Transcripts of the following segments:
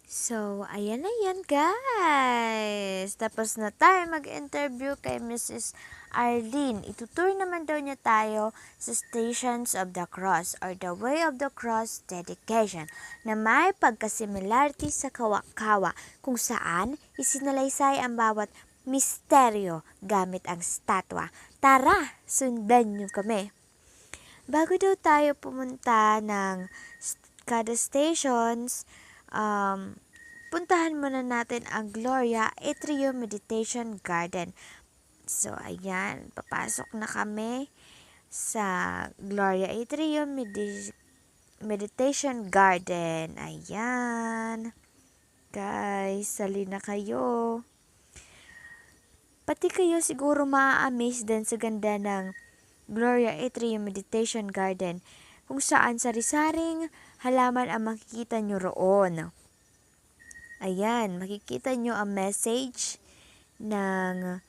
Ayan na yan guys. Tapos na tayo mag-interview kay Mrs. Arlene. Itutur naman daw niya tayo sa Stations of the Cross or the Way of the Cross Dedication na may pagkasimilarity sa kawa-kawa kung saan isinalaysay ang bawat misteryo gamit ang statwa. Tara, sundan niyo kami. Bago daw tayo pumunta ng kada stations, puntahan muna natin ang Gloria Atrium Meditation Garden. Ayan, papasok na kami sa Gloria Atrium Meditation Garden. Ayan. Guys, sali na kayo. Pati kayo siguro maa-amaze din sa ganda ng Gloria Atrium Meditation Garden kung saan sari-saring halaman ang makikita nyo roon. Ayan, makikita nyo ang message ng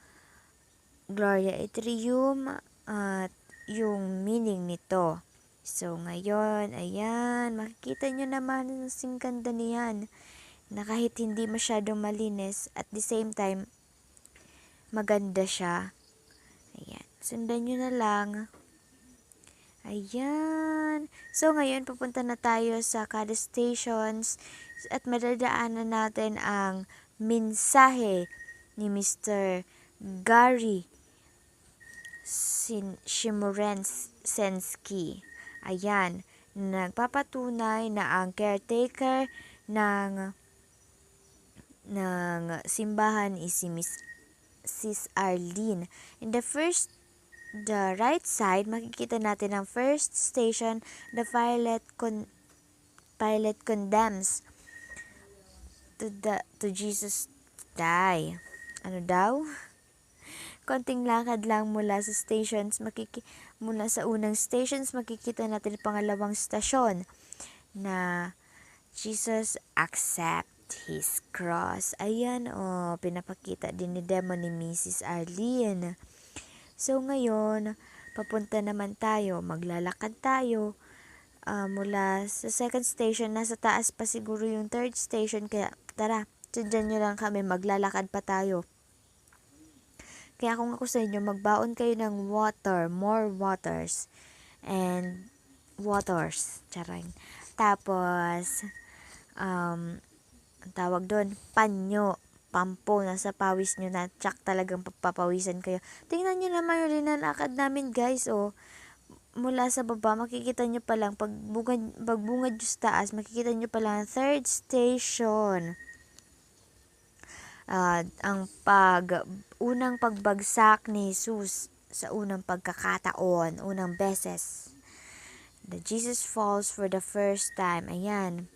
Gloria Atrium at yung meaning nito. Ngayon, ayan, makikita nyo naman ang singkanda niyan na kahit hindi masyadong malinis, at the same time, maganda siya. Ayan, sundan nyo na lang. Ayan. Ngayon, pupunta na tayo sa kada stations at madadaanan natin ang mensahe ni Mr. Gary Shimurensky. Ayan, nagpapatunay na ang caretaker ng simbahan is si Mrs. Arlene. In the right side, makikita natin ang first station, the pilot condemns to Jesus die. Ano daw? Konting lakad lang mula sa unang stations, makikita natin pangalawang stasyon na Jesus accept his cross. Ayan, pinapakita din ni demo ni Mrs. Arlene. Ngayon, papunta naman tayo, maglalakad tayo mula sa second station. Nasa taas pa siguro yung third station, kaya tara, sundan nyo lang kami, maglalakad pa tayo. Kaya kung ako sa inyo, magbaon kayo ng water, more waters, and waters, charing. Tapos, ang tawag doon, panyo, pampo, nasa pawis nyo na, tsak talagang papawisan kayo. Tingnan nyo naman yung linalakad namin guys, mula sa baba, makikita nyo pa lang, pagbungad nyo sa taas, makikita nyo pa lang, third station. Ang unang pagbagsak ni Jesus sa unang pagkakataon, unang beses. The Jesus falls for the first time. Ayan.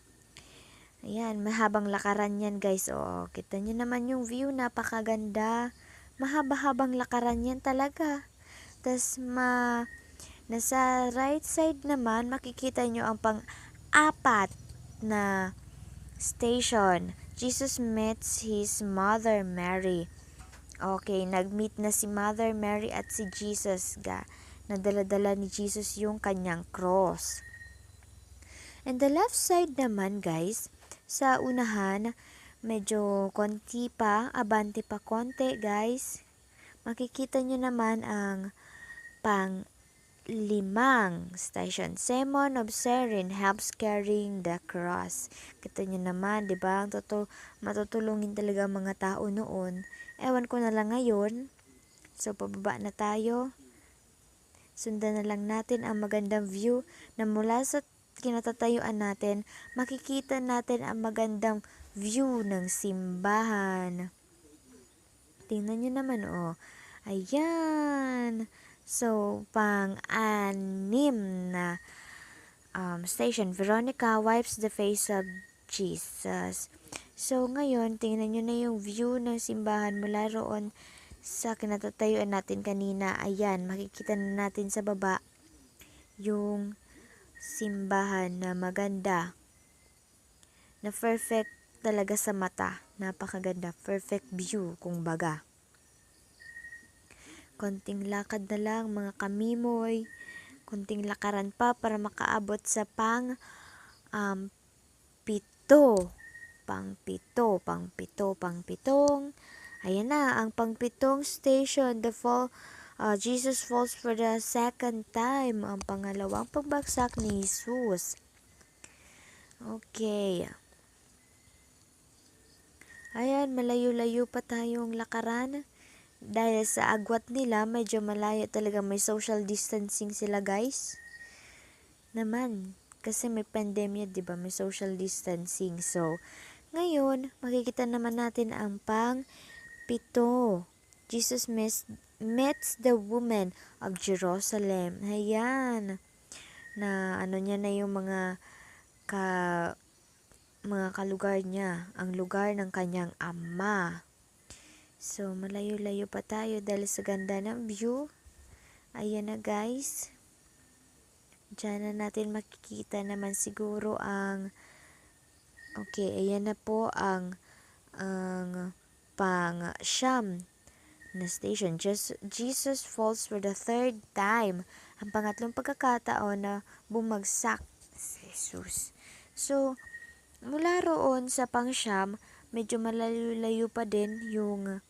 Ayan, mahabang lakaran yan guys. Kita nyo naman yung view, napakaganda. Mahaba-habang lakaran yan talaga. Tapos nasa right side naman, makikita nyo ang pang-apat na station. Jesus meets his mother Mary. Okay, nag-meet na si Mother Mary at si Jesus. Nadala-dala ni Jesus yung kanyang cross. And the left side naman guys, sa unahan, medyo konti pa, abante pa konti guys. Makikita nyo naman ang pang-limang station. Simon of Cyrene helps carrying the cross. Kita nyo naman, di ba? Matutulungin talaga ang mga tao noon. Ewan ko na lang ngayon. Pababa na tayo. Sundan na lang natin ang magandang view na mula sa kinatatayuan natin, makikita natin ang magandang view ng simbahan. Tingnan nyo naman, Ayan. Pang-anim na station, Veronica wipes the face of Jesus. Ngayon, tingnan nyo na yung view ng simbahan mula roon sa kinatatayuan natin kanina. Ayan, makikita na natin sa baba yung simbahan na maganda. Na perfect talaga sa mata. Napakaganda. Perfect view, kung baga. Konting lakad na lang, mga kamimoy. Konting lakaran pa para makaabot sa pang 7 pangpitong. Ayan na, ang pangpitong station, Jesus falls for the second time, ang pangalawang pagbagsak ni Jesus. Okay. Ayan, malayo-layo pa tayong lakaran. Dahil sa agwat nila, medyo malayo talaga, may social distancing sila guys. Naman, kasi may pandemya, 'di ba? May social distancing. So, ngayon, makikita naman natin ang pang-pito. Jesus meets the woman of Jerusalem. Ayan. Na ano niya na yung mga kalugar niya, ang lugar ng kanyang ama. So, malayo-layo pa tayo dahil sa ganda ng view. Ayan na guys. Diyan na natin makikita naman siguro okay, ayan na po ang pang-siyam na station. Jesus falls for the third time. Ang pangatlong pagkakataon na bumagsak si Jesus. So, mula roon sa pang-siyam, medyo malayo-layo pa din yung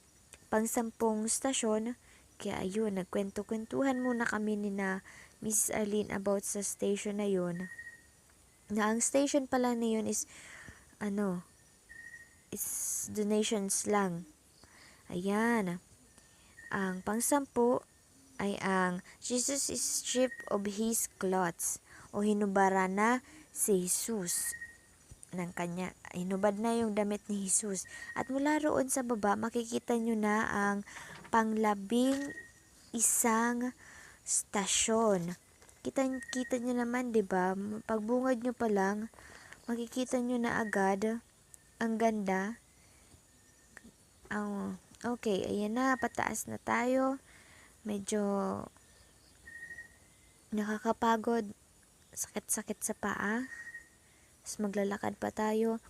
pang-sampung stasyon. Kaya ayun, nagkwento-kwentuhan muna kami ni na Mrs. Arlene about sa station na yun. Na ang station pala na yun is donations lang. Ayan. Ang pang-sampu ay ang Jesus is stripped of his clothes o hinubara na si Jesus ng kanya. Hinubad na yung damit ni Jesus. At mula roon sa baba, makikita nyo na ang panglabing isang stasyon. Kita nyo naman, 'di ba? Pagbungad nyo pa lang, makikita nyo na agad ang ganda. Okay, ayan na, pataas na tayo. Medyo nakakapagod, sakit-sakit sa paa. Tapos maglalakad pa tayo.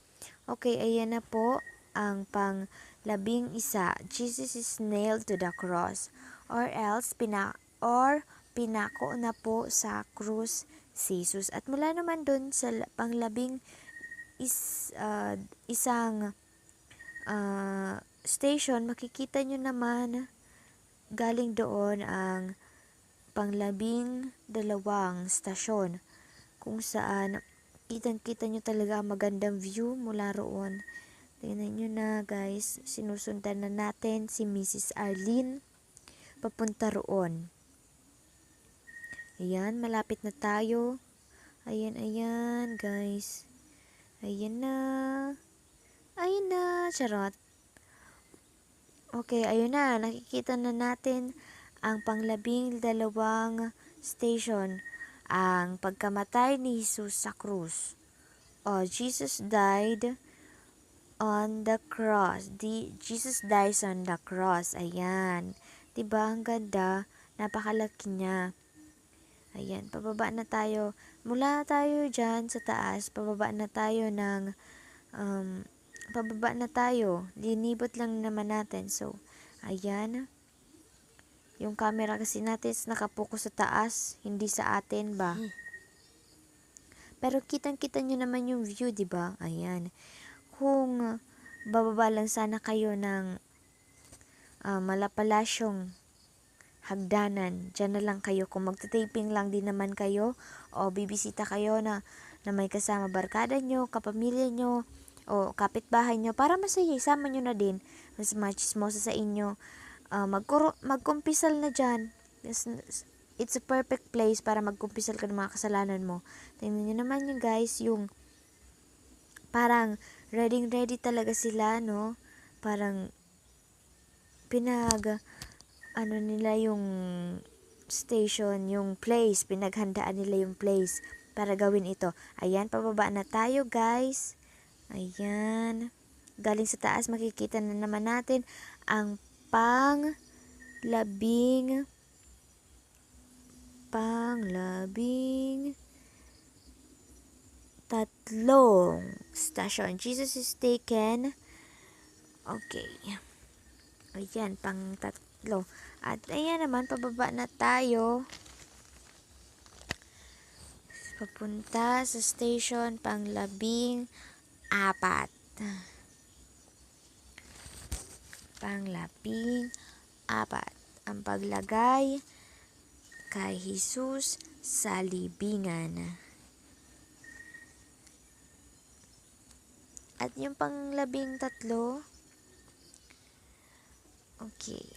Okay, ayan na po ang pang-labing isa. Jesus is nailed to the cross. Or pinako na po sa krus si Jesus. At mula naman dun sa panglabing isang station, makikita nyo naman galing doon ang panglabing dalawang stasyon kung saan kitang-kita nyo talaga ang magandang view mula roon. Tingnan nyo na guys, sinusundan na natin si Mrs. Arlene papunta roon. Ayan, malapit na tayo. Ayan guys. Ayan na, charot. Okay, ayun na, nakikita na natin ang panglabing dalawang station, ang pagkamatay ni Jesus sa krus. Jesus died on the cross. Jesus dies on the cross. Ayan. Diba ang ganda? Napakalaki niya. Ayan, pababa na tayo. Mula tayo dyan sa taas, pababa na tayo. Linibot lang naman natin. So, ayan. Yung camera kasi natin nakapokus sa taas, hindi sa atin ba? Pero kitang-kita nyo naman yung view, di ba? Ayan. Kung bababa lang sana kayo ng malapalasyong hagdanan, dyan na lang kayo. Kung magta-taping lang din naman kayo, o bibisita kayo na may kasama barkada nyo, kapamilya nyo, o kapitbahay nyo, para masaya, isama nyo na din. Mas machismosa sa inyo. Magkumpisal na dyan. It's a perfect place para magkumpisal ka ng mga kasalanan mo. Tingnan nyo naman yung guys, yung parang ready talaga sila, no? Parang nila yung station, yung place, pinaghandaan nila yung place para gawin ito. Ayan, pababa na tayo guys. Ayan. Galing sa taas, makikita na naman natin ang panglabing tatlong station. Jesus is taken. Okay. Ayan, pang tatlo. At ayan naman, pababa na tayo. Papunta sa station pang 14. Pang-labing-4, ang paglagay kay Jesus sa libingan. At yung pang-13, okay.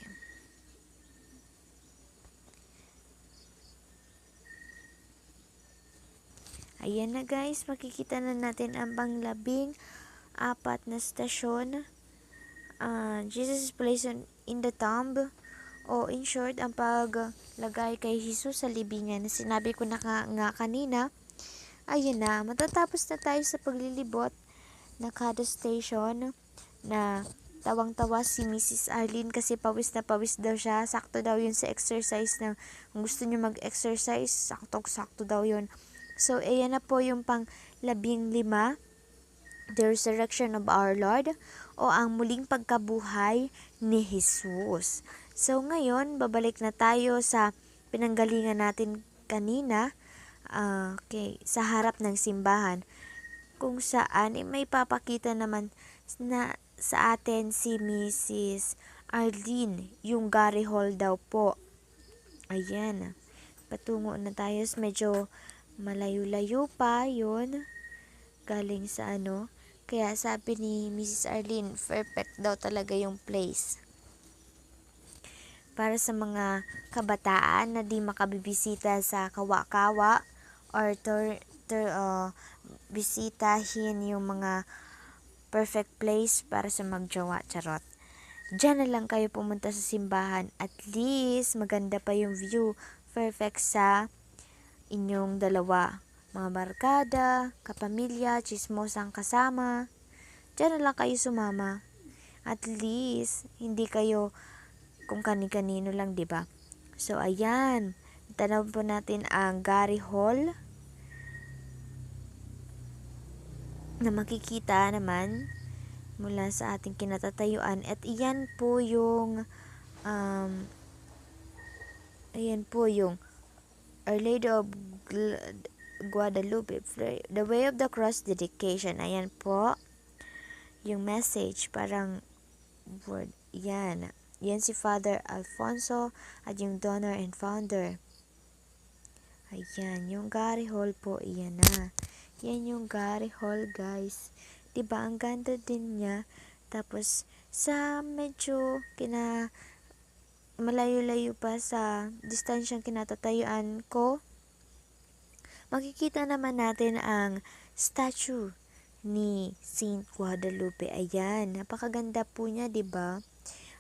Ayan na guys, makikita na natin ang pang-14 na stasyon. Jesus is placed in the tomb, o in short, ang paglagay kay Jesus sa libingan na sinabi ko na nga kanina. Ayun na, matatapos na tayo sa paglilibot na kada station, na tawang-tawa si Mrs. Arlene kasi pawis na pawis daw siya. Sakto daw yun sa exercise, na kung gusto niyo mag-exercise, sakto daw yun. So, ayan na po yung pang-15, the resurrection of our Lord, o ang muling pagkabuhay ni Jesus. So, ngayon, babalik na tayo sa pinanggalingan natin kanina, sa harap ng simbahan, kung saan may papakita naman na sa atin si Mrs. Arlene, yung Gary Hall daw po. Ayan, patungo na tayo, medyo malayo-layo pa yun, galing sa kaya sabi ni Mrs. Arlene, perfect daw talaga yung place para sa mga kabataan na di makabibisita sa kawa-kawa, or bisitahin yung mga perfect place para sa magjowa, charot. Diyan na lang kayo pumunta sa simbahan, at least maganda pa yung view, perfect sa inyong dalawa, mga barkada, kapamilya, chismosang kasama. Diyan na lang kayo sumama. At least hindi kayo kung kani-kanino lang, 'di ba? So ayan, tanaw po natin ang Gary Hall na makikita naman mula sa ating kinatatayuan. At iyan po yung Our Lady of Guadalupe, The Way of the Cross Dedication. Ayan po yung message, parang word. Yan si Father Alfonso at yung donor and founder. Ayan, yung Gary Hall po, iyan na. Yan yung Gary Hall, guys. Diba, ang ganda din niya. Tapos, sa medyo malayo-layo pa sa distansyang kinatatayuan ko, makikita naman natin ang statue ni Saint Guadalupe. Ayan, napakaganda po niya, 'di ba?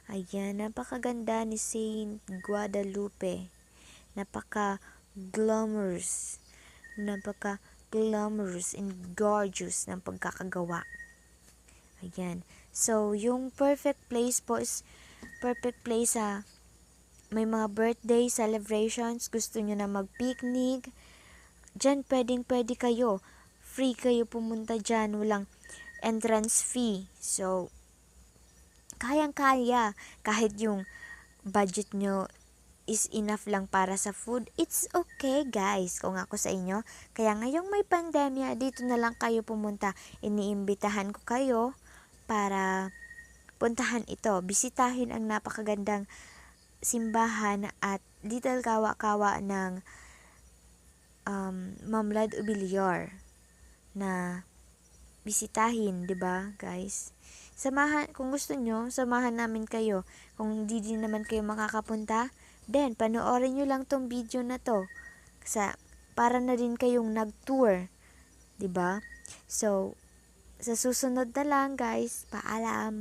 Ayan, napakaganda ni Saint Guadalupe. Napaka-glamorous and gorgeous ng pagkakagawa. Ayan. So, yung perfect place po is perfect place sa may mga birthday celebrations, gusto nyo na mag-picnic, dyan pwede kayo. Free kayo pumunta dyan, walang entrance fee. So, kayang-kaya. Kahit yung budget nyo is enough lang para sa food, it's okay guys, kung ako sa inyo. Kaya ngayong may pandemya, dito na lang kayo pumunta. Iniimbitahan ko kayo para puntahan ito. Bisitahin ang napakagandang simbahan at little kawa-kawa ng Ma'am Lad Ubiliar na bisitahin, 'di ba, guys? Kung gusto nyo, samahan namin kayo. Kung hindi din naman kayo makakapunta, then panoorin nyo lang tong video na to. Para na din kayong nag-tour, 'di ba? So, sa susunod na lang, guys. Paalam.